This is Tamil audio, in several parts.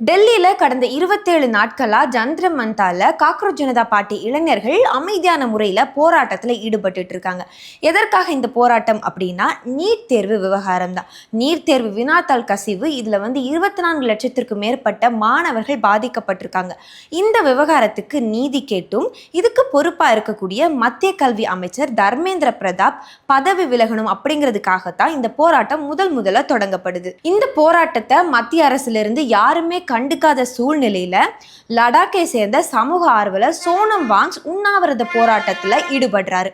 டெல்லியில கடந்த 27 நாட்களா ஜந்தர் மந்தால காக்ரோச் ஜனதா பார்ட்டி இளைஞர்கள் அமைதியான முறையில் போராட்டத்தில் ஈடுபட்டு இருக்காங்க. எதற்காக இந்த போராட்டம் அப்படின்னா, நீட் தேர்வு விவகாரம் தான். நீட் தேர்வு வினாத்தாள் கசிவு, இதில் 24 லட்சத்திற்கு மேற்பட்ட மாணவர்கள் பாதிக்கப்பட்டிருக்காங்க. இந்த விவகாரத்துக்கு நீதி கேட்டும் இதுக்கு பொறுப்பாக இருக்கக்கூடிய மத்திய கல்வி அமைச்சர் தர்மேந்திர பிரதான் பதவி விலகணும் அப்படிங்கிறதுக்காகத்தான் இந்த போராட்டம் முதல்ல தொடங்கப்படுது. இந்த போராட்டத்தை மத்திய அரசிலிருந்து யாருமே கண்டுக்காத சூழ்நிலையில லடாக்கை சேர்ந்த சமூக ஆர்வலர் சோனம் வாங்ச் உண்ணாவிரத போராட்டத்துல ஈடுபடுறாரு.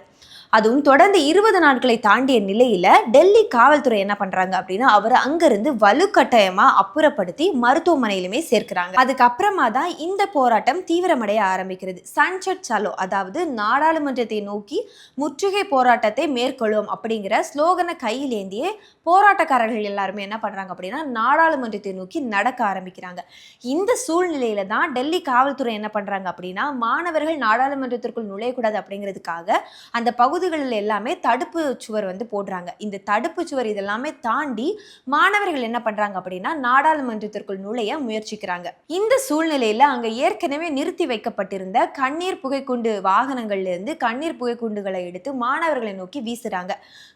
அதுவும் தொடர்ந்து 20 நாட்களை தாண்டிய நிலையில டெல்லி காவல்துறை என்ன பண்றாங்க அப்படின்னா, அவரை அங்கிருந்து வலுக்கட்டாயமா அப்புறப்படுத்தி மருத்துவமனையிலுமே சேர்க்கிறாங்க. அதுக்கப்புறமா தான் இந்த போராட்டம் தீவிரமடைய ஆரம்பிக்கிறது. சன்செட் சலோ, அதாவது நாடாளுமன்றத்தை நோக்கி முற்றுகை போராட்டத்தை மேற்கொள்ளும் அப்படிங்கிற ஸ்லோகனை கையில் ஏந்தியே போராட்டக்காரர்கள் எல்லாருமே என்ன பண்றாங்க அப்படின்னா, நாடாளுமன்றத்தை நோக்கி நடக்க ஆரம்பிக்கிறாங்க. இந்த சூழ்நிலையில தான் டெல்லி காவல்துறை என்ன பண்றாங்க அப்படின்னா, மாணவர்கள் நாடாளுமன்றத்திற்குள் நுழையக்கூடாது அப்படிங்கிறதுக்காக அந்த பகுதிகளில் எல்லாமே தடுப்பு சுவர் போடுறாங்க. இந்த தடுப்பு சுவர் இதெல்லாமே தாண்டி மாணவர்கள் என்ன பண்றாங்க அப்படின்னா, நாடாளுமன்றத்திற்குள் நுழைய முயற்சிக்கிறாங்க. இந்த சூழ்நிலையில அங்க ஏற்கனவே நிறுத்தி வைக்கப்பட்டிருந்த கண்ணீர் புகைக்குண்டு வாகனங்கள்ல இருந்து கண்ணீர் புகைக்குண்டுகளை எடுத்து மாணவர்களை நோக்கி வீசுறாங்க.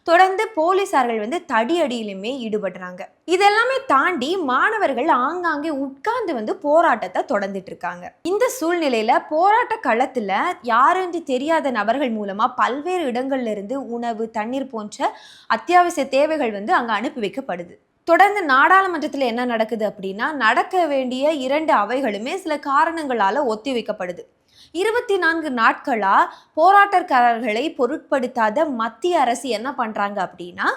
தொடர்ந்து போலீசார்கள் தடியடியிலுமே ஈடுபடுறாங்க. இதெல்லாமே தாண்டி மாணவர்கள் ஆங்காங்கே உட்கார்ந்து போராட்டத்தை தொடர்ந்துட்டு இருக்காங்க. இந்த சூழ்நிலையில போராட்ட களத்துல யாரென்று தெரியாத நபர்கள் மூலமா பல்வேறு இடங்கள்ல இருந்து உணவு, தண்ணீர் போன்ற அத்தியாவசிய தேவைகள் அங்க அனுப்பி வைக்கப்படுது. தொடர்ந்து நாடாளுமன்றத்தில் என்ன நடக்குது அப்படின்னா, நடக்க வேண்டிய 2 அவைகளுமே சில காரணங்களால ஒத்தி வைக்கப்படுது. 24 நாட்களா போராட்டக்காரர்களை பொருட்படுத்தாத மத்திய அரசு என்ன பண்றாங்க அப்படின்னா,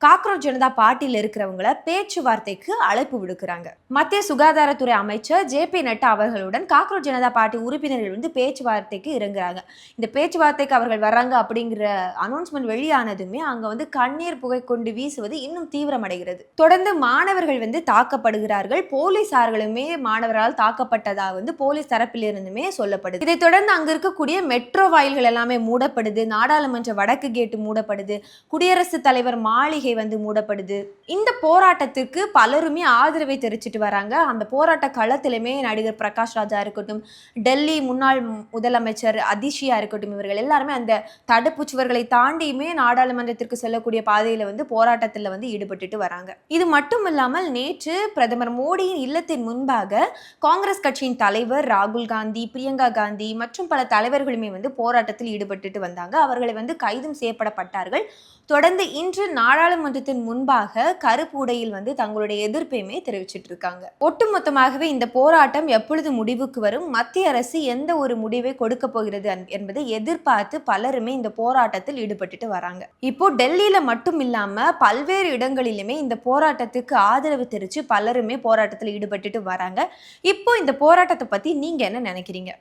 காக்ரோச் ஜனதா பார்ட்டியில் இருக்கிறவங்களை பேச்சுவார்த்தைக்கு அழைப்பு விடுக்கிறாங்க. மத்திய சுகாதாரத்துறை அமைச்சர் JP நட்டா அவர்களுடன் காக்ரோச் ஜனதா பார்ட்டி உறுப்பினர்கள் பேச்சுவார்த்தைக்கு இறங்குறாங்க. இந்த பேச்சுவார்த்தைக்கு அவர்கள் வர்றாங்க அப்படிங்கிற அனௌன்ஸ்மெண்ட் வெளியானதுமே அங்க கண்ணீர் புகை கொண்டு வீசுவது இன்னும் தீவிரமடைகிறது. தொடர்ந்து மாணவர்கள் தாக்கப்படுகிறார்கள். போலீசார்களுமே மாணவர்களால் தாக்கப்பட்டதா போலீஸ் தரப்பில் இருந்துமே சொல்லப்படுது. இதை தொடர்ந்து அங்க இருக்கக்கூடிய மெட்ரோ வாயில்கள் எல்லாமே மூடப்படுது. நாடாளுமன்ற வடக்கு கேட்டு மூடப்படுது. குடியரசுத் தலைவர் மாளிகை மூடப்படுது. இந்த போராட்டத்திற்கு பலருமே ஆதரவை தெரிவிச்சிட்டு வராங்க. அந்த போராட்ட களத்திலுமே நடிகர் பிரகாஷ் ராஜா இருக்கட்டும், டெல்லி முன்னாள் முதலமைச்சர் அதிஷியா இருக்கட்டும், இவர்கள் எல்லாருமே அந்த தடுப்பு சுவர்களை தாண்டியுமே நாடாளுமன்றத்திற்கு செல்லக்கூடிய பாதையில போராட்டத்தில் ஈடுபட்டு வராங்க. இது மட்டும் இல்லாமல் நேற்று பிரதமர் மோடியின் இல்லத்தின் முன்பாக காங்கிரஸ் கட்சியின் தலைவர் ராகுல் காந்தி, பிரியங்கா காந்தி மற்றும் பல தலைவர்களுமே போராட்டத்தில் ஈடுபட்டு வந்தாங்க. அவர்களை கைதும் செய்யப்பட்டார்கள். தொடர்ந்து இன்று நாடாளுமன்றத்தின் முன்பாக கருப்பு உடையில் தங்களுடைய எதிர்ப்பையுமே தெரிவிச்சிட்டு இருக்காங்க. ஒட்டுமொத்தமாகவே இந்த போராட்டம் எப்பொழுது முடிவுக்கு வரும், மத்திய அரசு எந்த ஒரு முடிவை கொடுக்க போகிறது என்பதை எதிர்பார்த்து பலருமே இந்த போராட்டத்தில் ஈடுபட்டு வராங்க. இப்போ டெல்லியில மட்டும் இல்லாம பல்வேறு இடங்களிலுமே இந்த போராட்டத்துக்கு ஆதரவு தெரிவித்து பலருமே போராட்டத்தில் ஈடுபட்டு வராங்க. இப்போ இந்த போராட்டத்தை பத்தி நீங்க என்ன நினைக்கிறீங்க?